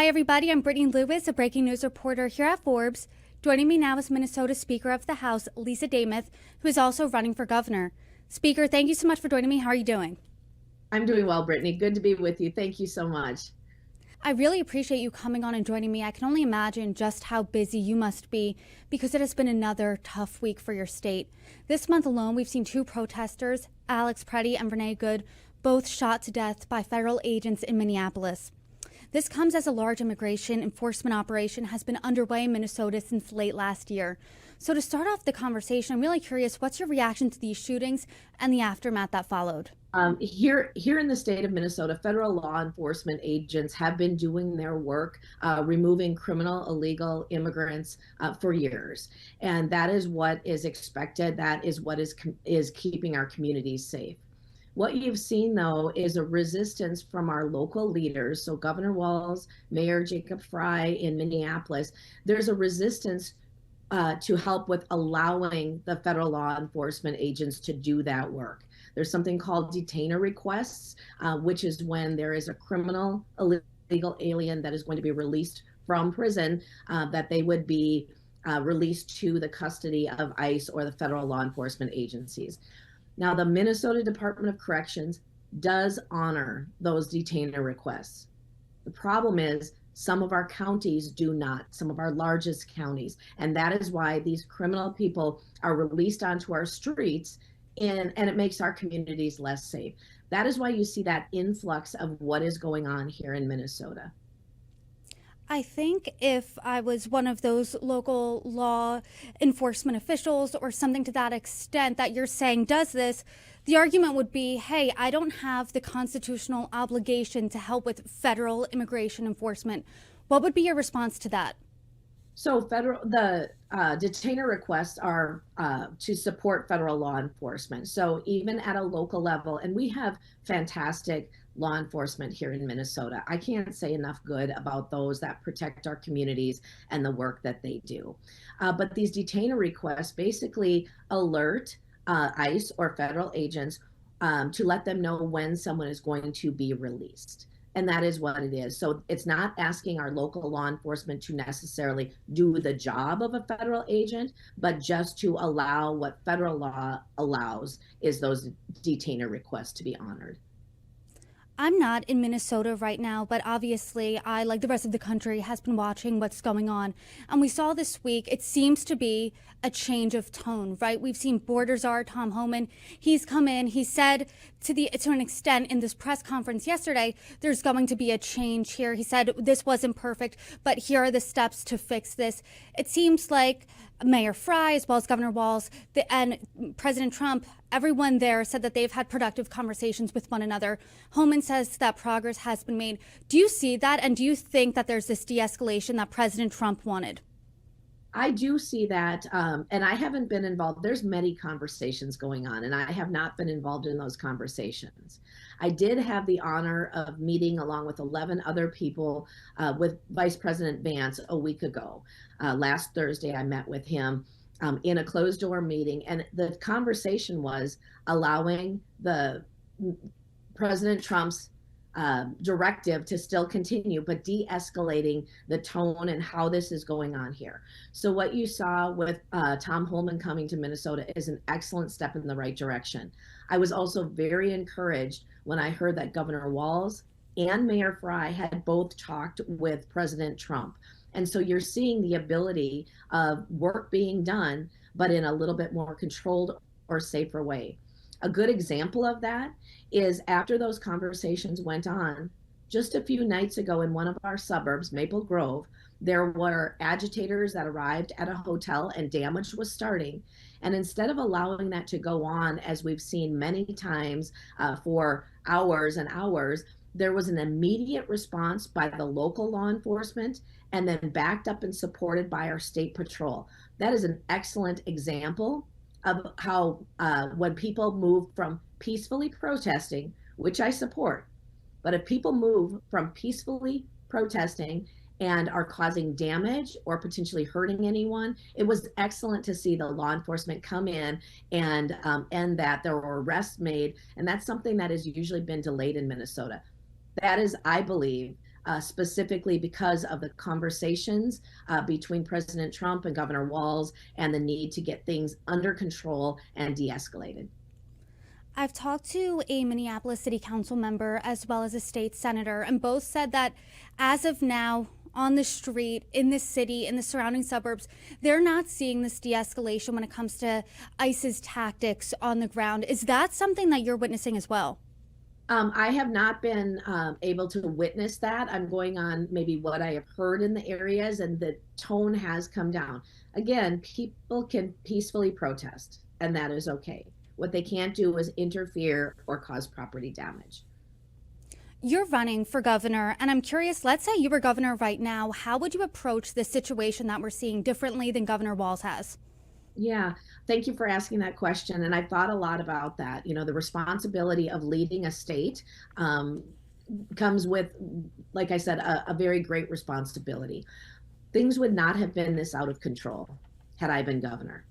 everybody. I'm Brittany Lewis, a breaking news reporter here at Forbes. Joining me now is Minnesota Speaker of the House, Lisa Demuth, who is also running for governor. Speaker, thank you so much for joining me. How are you doing? I'm doing well, Brittany. Good to be with you. Thank you so much. I really appreciate you coming on and joining me. I can only imagine just how busy you must be because it has been another tough week for your state. This month alone, we've seen two protesters, Alex Preddy and Renee Good, both shot to death by federal agents in Minneapolis. This comes as a large immigration enforcement operation has been underway in Minnesota since late last year. So to start off the conversation, I'm really curious, what's your reaction to these shootings and the aftermath that followed? Here in the state of Minnesota, federal law enforcement agents have been doing their work, removing criminal, illegal immigrants for years. And that is what is expected. That is what is keeping our communities safe. What you've seen, though, is a resistance from our local leaders. So Governor Walz, Mayor Jacob Fry in Minneapolis, there's a resistance to help with allowing the federal law enforcement agents to do that work. There's something called detainer requests, which is when there is a criminal, illegal alien that is going to be released from prison, that they would be released to the custody of ICE or the federal law enforcement agencies. Now, the Minnesota Department of Corrections does honor those detainer requests. The problem is some of our counties do not, some of our largest counties. And that is why these criminal people are released onto our streets and it makes our communities less safe. That is why you see that influx of what is going on here in Minnesota. I think if I was one of those local law enforcement officials or something to that extent that you're saying does this, the argument would be, hey, I don't have the constitutional obligation to help with federal immigration enforcement. What would be your response to that? So the detainer requests are to support federal law enforcement. So even at a local level, and we have fantastic law enforcement here in Minnesota. I can't say enough good about those that protect our communities and the work that they do. But these detainer requests basically alert ICE or federal agents to let them know when someone is going to be released. And that is what it is. So it's not asking our local law enforcement to necessarily do the job of a federal agent, but just to allow what federal law allows is those detainer requests to be honored. I'm not in Minnesota right now, but obviously I, like the rest of the country, has been watching what's going on. And we saw this week, it seems to be a change of tone, right? We've seen border czar Tom Homan. He's come in, he said to an extent in this press conference yesterday, there's going to be a change here. He said this wasn't perfect, but here are the steps to fix this. It seems like Mayor Fry, as well as Governor Walz and President Trump, everyone there said that they've had productive conversations with one another. Homan says that progress has been made. Do you see that? And do you think that there's this de-escalation that President Trump wanted? I do see that, and I haven't been involved. There's many conversations going on, and I have not been involved in those conversations. I did have the honor of meeting along with 11 other people with Vice President Vance a week ago. Last Thursday, I met with him in a closed door meeting, and the conversation was allowing the President Trump's directive to still continue, but de-escalating the tone and how this is going on here. So what you saw with Tom Homan coming to Minnesota is an excellent step in the right direction. I was also very encouraged when I heard that Governor Walz and Mayor Fry had both talked with President Trump. And so you're seeing the ability of work being done, but in a little bit more controlled or safer way. A good example of that is after those conversations went on, just a few nights ago in one of our suburbs, Maple Grove, there were agitators that arrived at a hotel and damage was starting. And instead of allowing that to go on, as we've seen many times for hours and hours, there was an immediate response by the local law enforcement and then backed up and supported by our state patrol. That is an excellent example of how when people move from peacefully protesting, which I support, but if people move from peacefully protesting and are causing damage or potentially hurting anyone, it was excellent to see the law enforcement come in and that there were arrests made. And that's something that has usually been delayed in Minnesota. That is, I believe, specifically because of the conversations between President Trump and Governor Walz and the need to get things under control and de-escalated. I've talked to a Minneapolis City Council member as well as a state senator, and both said that as of now, on the street, in the city, in the surrounding suburbs, they're not seeing this de-escalation when it comes to ICE's tactics on the ground. Is that something that you're witnessing as well? I have not been able to witness that. I'm going on maybe what I have heard in the areas, and the tone has come down. Again, people can peacefully protest, and that is okay. What they can't do is interfere or cause property damage. You're running for governor, and I'm curious, let's say you were governor right now, how would you approach this situation that we're seeing differently than Governor Walz has? Yeah, thank you for asking that question. And I've thought a lot about that. You know, the responsibility of leading a state comes with, like I said, a very great responsibility. Things would not have been this out of control had I been governor.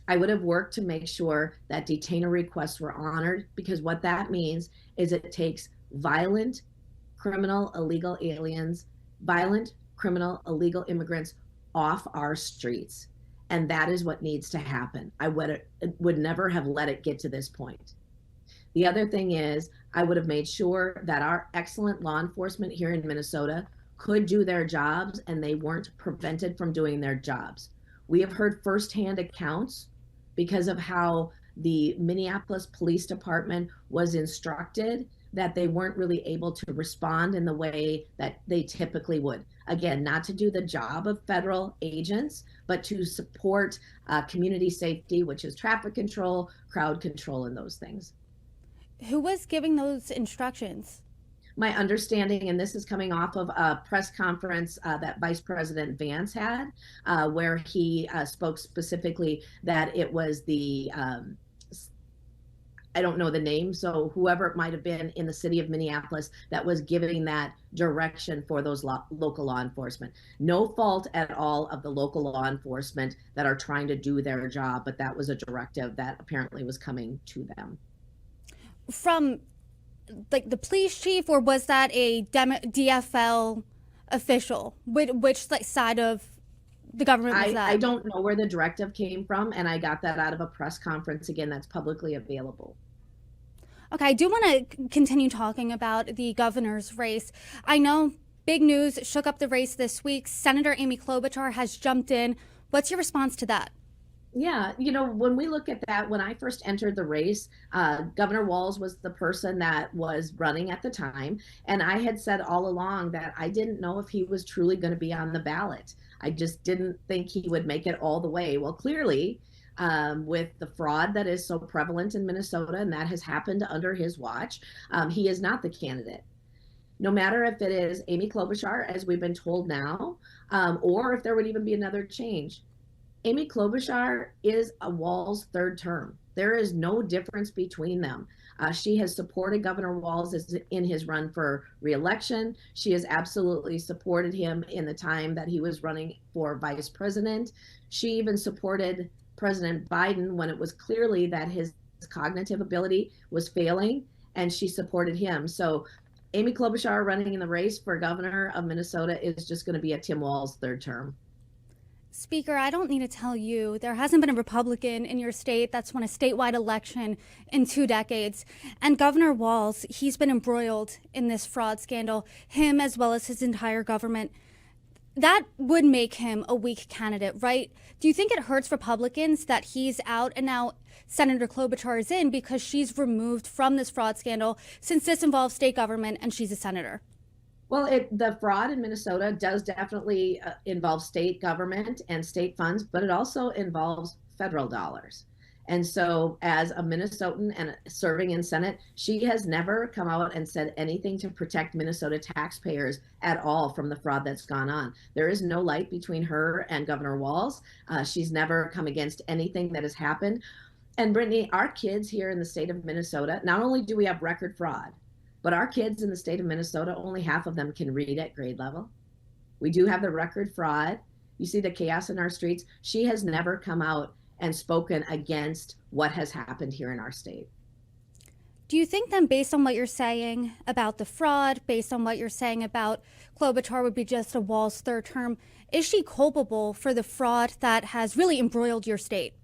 I would have worked to make sure that detainer requests were honored, because what that means is it takes violent, criminal, illegal aliens, violent, criminal, illegal immigrants off our streets. And that is what needs to happen. I would never have let it get to this point. The other thing is, I would have made sure that our excellent law enforcement here in Minnesota could do their jobs and they weren't prevented from doing their jobs. We have heard firsthand accounts because of how the Minneapolis Police Department was instructed that they weren't really able to respond in the way that they typically would. Again, not to do the job of federal agents, but to support community safety, which is traffic control, crowd control, and those things. Who was giving those instructions? My understanding, and this is coming off of a press conference that Vice President Vance had, where he spoke specifically that it was the, I don't know the name, so whoever it might have been in the city of Minneapolis that was giving that direction for those local law enforcement. No fault at all of the local law enforcement that are trying to do their job, but that was a directive that apparently was coming to them. From like the police chief, or was that a DFL official? Which side of the government was that? I don't know where the directive came from, and I got that out of a press conference, again, that's publicly available. Okay, I do want to continue talking about the governor's race. I know big news shook up the race this week. Senator Amy Klobuchar has jumped in. What's your response to that? Yeah, you know, when we look at that, when I first entered the race, Governor Walz was the person that was running at the time. And I had said all along that I didn't know if he was truly going to be on the ballot. I just didn't think he would make it all the way. Well, clearly, with the fraud that is so prevalent in Minnesota, and that has happened under his watch, he is not the candidate. No matter if it is Amy Klobuchar, as we've been told now, or if there would even be another change. Amy Klobuchar is a Walz third term. There is no difference between them. She has supported Governor Walz in his run for re-election. She has absolutely supported him in the time that he was running for vice president. She even supported President Biden when it was clearly that his cognitive ability was failing, and she supported him. So Amy Klobuchar running in the race for governor of Minnesota is just going to be a Tim Walz third term. Speaker, I don't need to tell you, there hasn't been a Republican in your state that's won a statewide election in 2 decades. And Governor Walz, he's been embroiled in this fraud scandal, him as well as his entire government. That would make him a weak candidate, right? Do you think it hurts Republicans that he's out and now Senator Klobuchar is in because she's removed from this fraud scandal, since this involves state government and she's a senator? Well, the fraud in Minnesota does definitely involve state government and state funds, but it also involves federal dollars. And so as a Minnesotan and serving in Senate, she has never come out and said anything to protect Minnesota taxpayers at all from the fraud that's gone on. There is no light between her and Governor Walz. She's never come against anything that has happened. And Brittany, our kids here in the state of Minnesota, not only do we have record fraud, but our kids in the state of Minnesota, only half of them can read at grade level. We do have the record fraud. You see the chaos in our streets. She has never come out and spoken against what has happened here in our state. Do you think then, based on what you're saying about the fraud, based on what you're saying about Klobuchar would be just a Walz third term, is she culpable for the fraud that has really embroiled your state?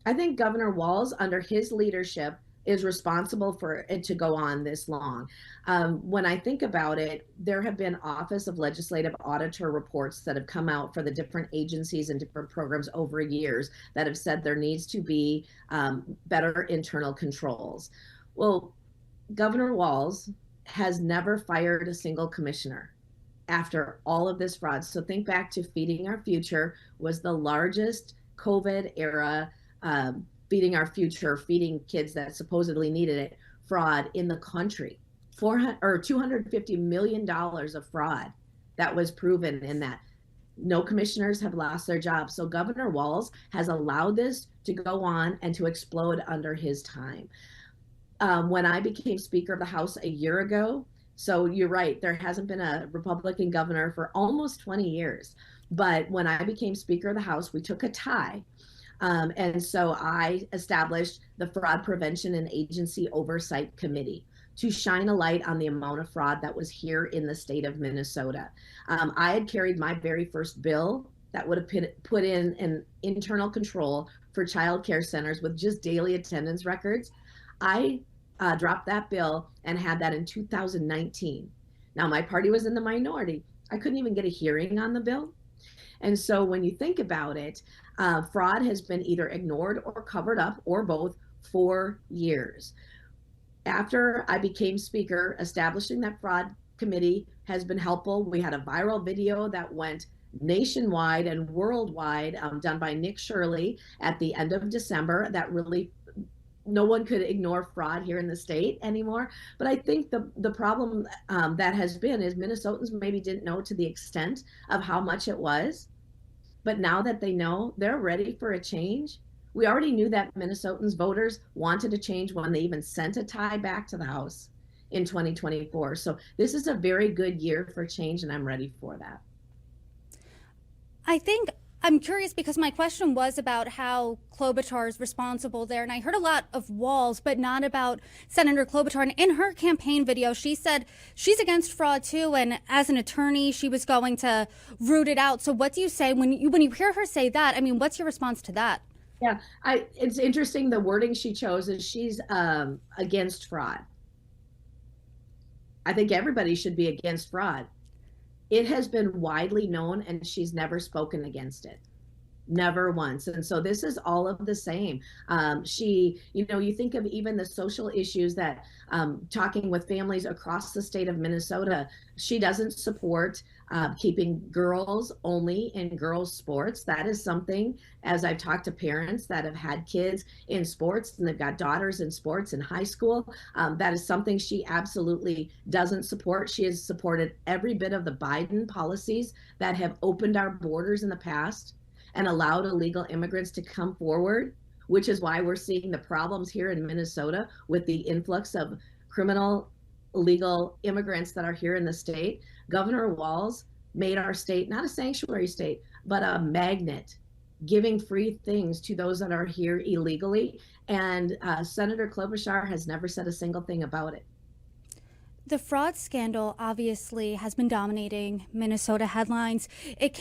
I think Governor Walz, under his leadership, is responsible for it to go on this long. When I think about it, there have been Office of Legislative Auditor reports that have come out for the different agencies and different programs over years that have said there needs to be better internal controls. Well, Governor Walz has never fired a single commissioner after all of this fraud. So think back to Feeding Our Future was the largest COVID era feeding our future, feeding kids that supposedly needed it, fraud in the country. $250 million of fraud that was proven in that. No commissioners have lost their jobs. So Governor Walz has allowed this to go on and to explode under his time. When I became Speaker of the House a year ago, so you're right, there hasn't been a Republican governor for almost 20 years. But when I became Speaker of the House, we took a tie. And so I established the Fraud Prevention and Agency Oversight Committee to shine a light on the amount of fraud that was here in the state of Minnesota. I had carried my very first bill that would have put in an internal control for child care centers with just daily attendance records. I dropped that bill and had that in 2019. Now, my party was in the minority. I couldn't even get a hearing on the bill. And so when you think about it, fraud has been either ignored or covered up or both for years. After I became Speaker, establishing that fraud committee has been helpful. We had a viral video that went nationwide and worldwide, done by Nick Shirley at the end of December, that really no one could ignore fraud here in the state anymore. But I think the problem that has been is Minnesotans maybe didn't know to the extent of how much it was. But now that they know, they're ready for a change. We already knew that Minnesotans voters wanted a change when they even sent a tie back to the House in 2024. So this is a very good year for change, and I'm ready for that. I'm curious because my question was about how Klobuchar is responsible there. And I heard a lot of Walz, but not about Senator Klobuchar. And in her campaign video, she said she's against fraud, too. And as an attorney, she was going to root it out. So what do you say when you hear her say that? I mean, what's your response to that? Yeah, it's interesting. The wording she chose is she's against fraud. I think everybody should be against fraud. It has been widely known, and she's never spoken against it. Never once. And so this is all of the same. You think of even the social issues that talking with families across the state of Minnesota, she doesn't support keeping girls only in girls sports. That is something, as I've talked to parents that have had kids in sports and they've got daughters in sports in high school, that is something she absolutely doesn't support. She has supported every bit of the Biden policies that have opened our borders in the past and allowed illegal immigrants to come forward, which is why we're seeing the problems here in Minnesota with the influx of criminal illegal immigrants that are here in the state. Governor Walz made our state not a sanctuary state, but a magnet, giving free things to those that are here illegally. And Senator Klobuchar has never said a single thing about it. The fraud scandal obviously has been dominating Minnesota headlines. It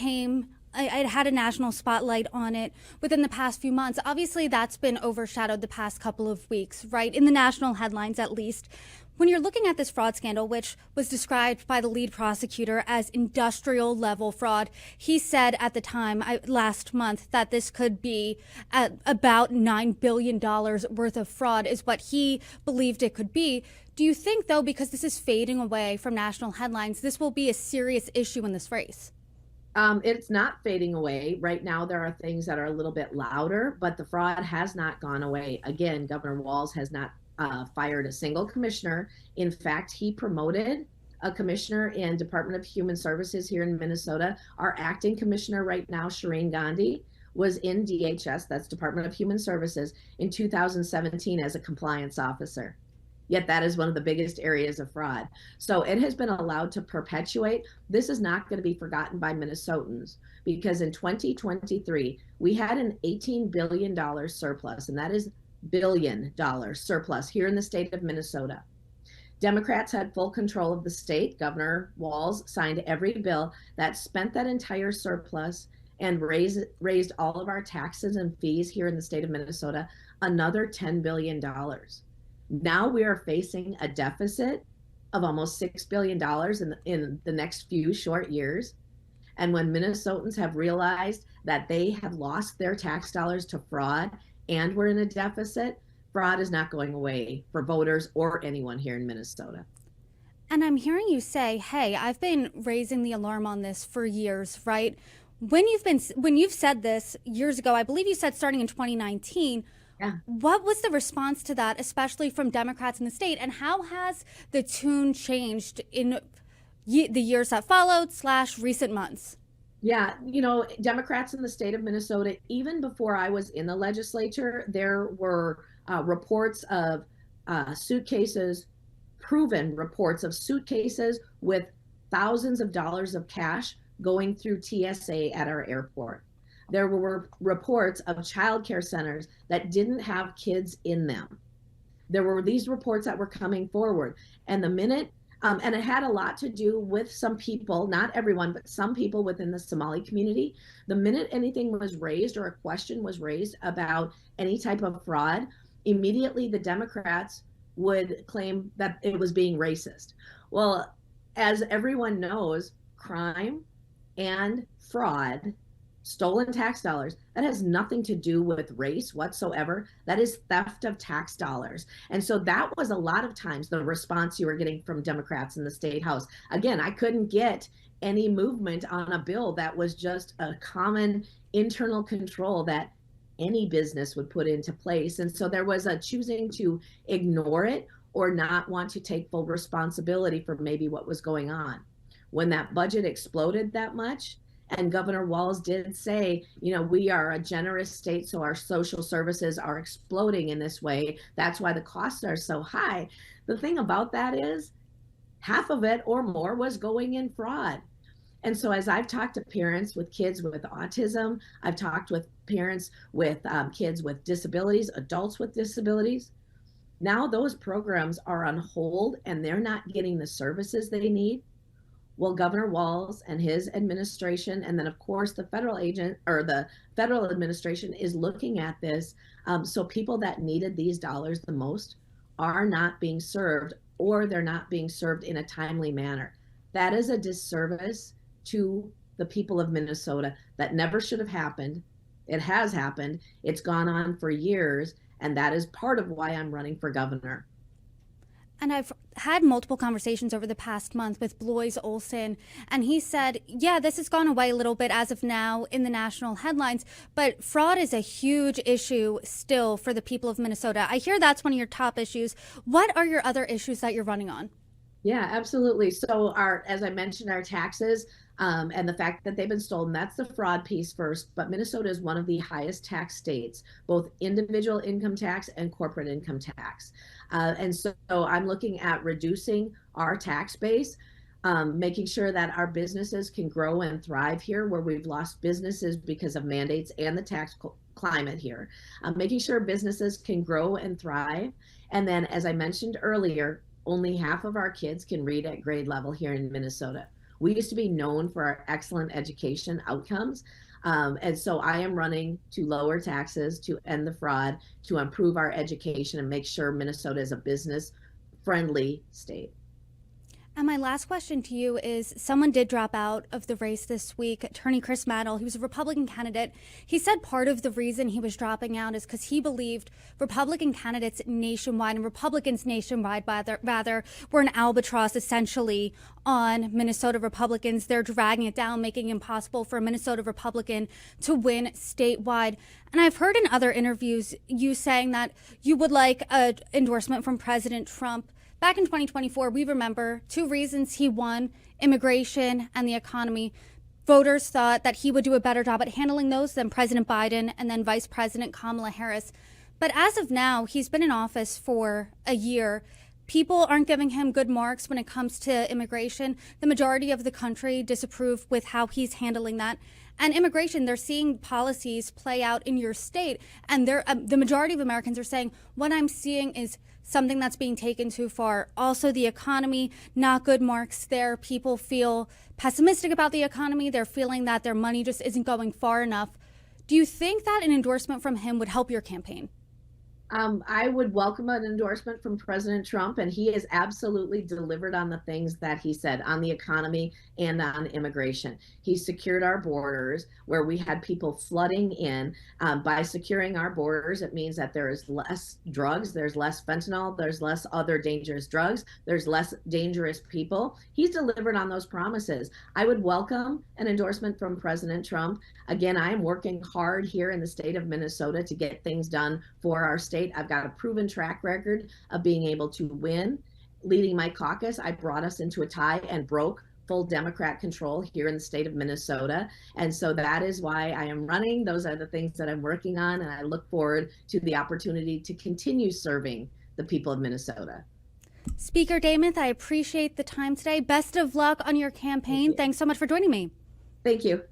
had a national spotlight on it within the past few months. Obviously, that's been overshadowed the past couple of weeks, right? In the national headlines, at least. When you're looking at this fraud scandal, which was described by the lead prosecutor as industrial level fraud, he said at the time last month that this could be at about $9 billion worth of fraud is what he believed it could be. Do you think, though, because this is fading away from national headlines, this will be a serious issue in this race? It's not fading away. Right now, there are things that are a little bit louder, but the fraud has not gone away. Again, Governor Walz has not fired a single commissioner. In fact, he promoted a commissioner in Department of Human Services here in Minnesota. Our acting commissioner right now, Shireen Gandhi, was in DHS, that's Department of Human Services, in 2017 as a compliance officer. Yet that is one of the biggest areas of fraud. So it has been allowed to perpetuate. This is not going to be forgotten by Minnesotans because in 2023, we had an $18 billion surplus, and that is billion surplus here in the state of Minnesota. Democrats had full control of the state. Governor Walz signed every bill that spent that entire surplus and raised all of our taxes and fees here in the state of Minnesota another $10 billion. Now we are facing a deficit of almost $6 billion in the next few short years. And when Minnesotans have realized that they have lost their tax dollars to fraud and we're in a deficit, fraud is not going away for voters or anyone here in Minnesota. And I'm hearing you say, hey, I've been raising the alarm on this for years, right? When you've said this years ago, I believe you said starting in 2019, yeah. What was the response to that, especially from Democrats in the state? And how has the tune changed in the years that followed / recent months? Yeah, Democrats in the state of Minnesota, even before I was in the legislature, there were reports of suitcases, proven reports of suitcases with thousands of dollars of cash going through TSA at our airport. There were reports of childcare centers that didn't have kids in them. There were these reports that were coming forward. And the minute, and it had a lot to do with some people, not everyone, but some people within the Somali community. The minute anything was raised or a question was raised about any type of fraud, immediately the Democrats would claim that it was being racist. Well, as everyone knows, crime and fraud, stolen tax dollars, that has nothing to do with race whatsoever. That is theft of tax dollars. And so that was a lot of times the response you were getting from Democrats in the state house. Again, I couldn't get any movement on a bill that was just a common internal control that any business would put into place. And so there was a choosing to ignore it or not want to take full responsibility for maybe what was going on. When that budget exploded that much, and Governor Walz did say, we are a generous state, so our social services are exploding in this way. That's why the costs are so high. The thing about that is half of it or more was going in fraud. And so as I've talked to parents with kids with autism, I've talked with parents with kids with disabilities, adults with disabilities. Now those programs are on hold and they're not getting the services they need. Well, Governor Walz and his administration, and then of course the federal administration is looking at this. So people that needed these dollars the most are not being served, or they're not being served in a timely manner. That is a disservice to the people of Minnesota. That never should have happened. It has happened. It's gone on for years. And that is part of why I'm running for governor. And I've had multiple conversations over the past month with Blois Olson, and he said, yeah, this has gone away a little bit as of now in the national headlines, but fraud is a huge issue still for the people of Minnesota. I hear that's one of your top issues. What are your other issues that you're running on? Yeah, absolutely. So as I mentioned, our taxes and the fact that they've been stolen, that's the fraud piece first. But Minnesota is one of the highest tax states, both individual income tax and corporate income tax. And so I'm looking at reducing our tax base, making sure that our businesses can grow and thrive here where we've lost businesses because of mandates and the tax climate here, making sure businesses can grow and thrive. And then, as I mentioned earlier, only half of our kids can read at grade level here in Minnesota. We used to be known for our excellent education outcomes. And so I am running to lower taxes, to end the fraud, to improve our education and make sure Minnesota is a business-friendly state. And my last question to you is, someone did drop out of the race this week, Attorney Chris Maddow. He was a Republican candidate. He said part of the reason he was dropping out is because he believed Republican candidates nationwide and Republicans nationwide, rather, were an albatross essentially on Minnesota Republicans. They're dragging it down, making it impossible for a Minnesota Republican to win statewide. And I've heard in other interviews you saying that you would like an endorsement from President Trump. Back in 2024, we remember 2 reasons he won: immigration and the economy. Voters thought that he would do a better job at handling those than President Biden and then Vice President Kamala Harris. But as of now, he's been in office for a year. people aren't giving him good marks when it comes to immigration. The majority of the country disapprove with how he's handling that. And immigration, they're seeing policies play out in your state. And the majority of Americans are saying, what I'm seeing is something that's being taken too far. Also, the economy, not good marks there. People feel pessimistic about the economy. They're feeling that their money just isn't going far enough. Do you think that an endorsement from him would help your campaign? I would welcome an endorsement from President Trump, and he has absolutely delivered on the things that he said on the economy and on immigration. He secured our borders where we had people flooding in. By securing our borders, it means that there is less drugs, there's less fentanyl, there's less other dangerous drugs, there's less dangerous people. He's delivered on those promises. I would welcome an endorsement from President Trump. Again, I am working hard here in the state of Minnesota to get things done for our state. I've got a proven track record of being able to win. Leading my caucus, I brought us into a tie and broke full Democrat control here in the state of Minnesota. And so that is why I am running. Those are the things that I'm working on. And I look forward to the opportunity to continue serving the people of Minnesota. Speaker Demuth, I appreciate the time today. Best of luck on your campaign. Thanks so much for joining me. Thank you.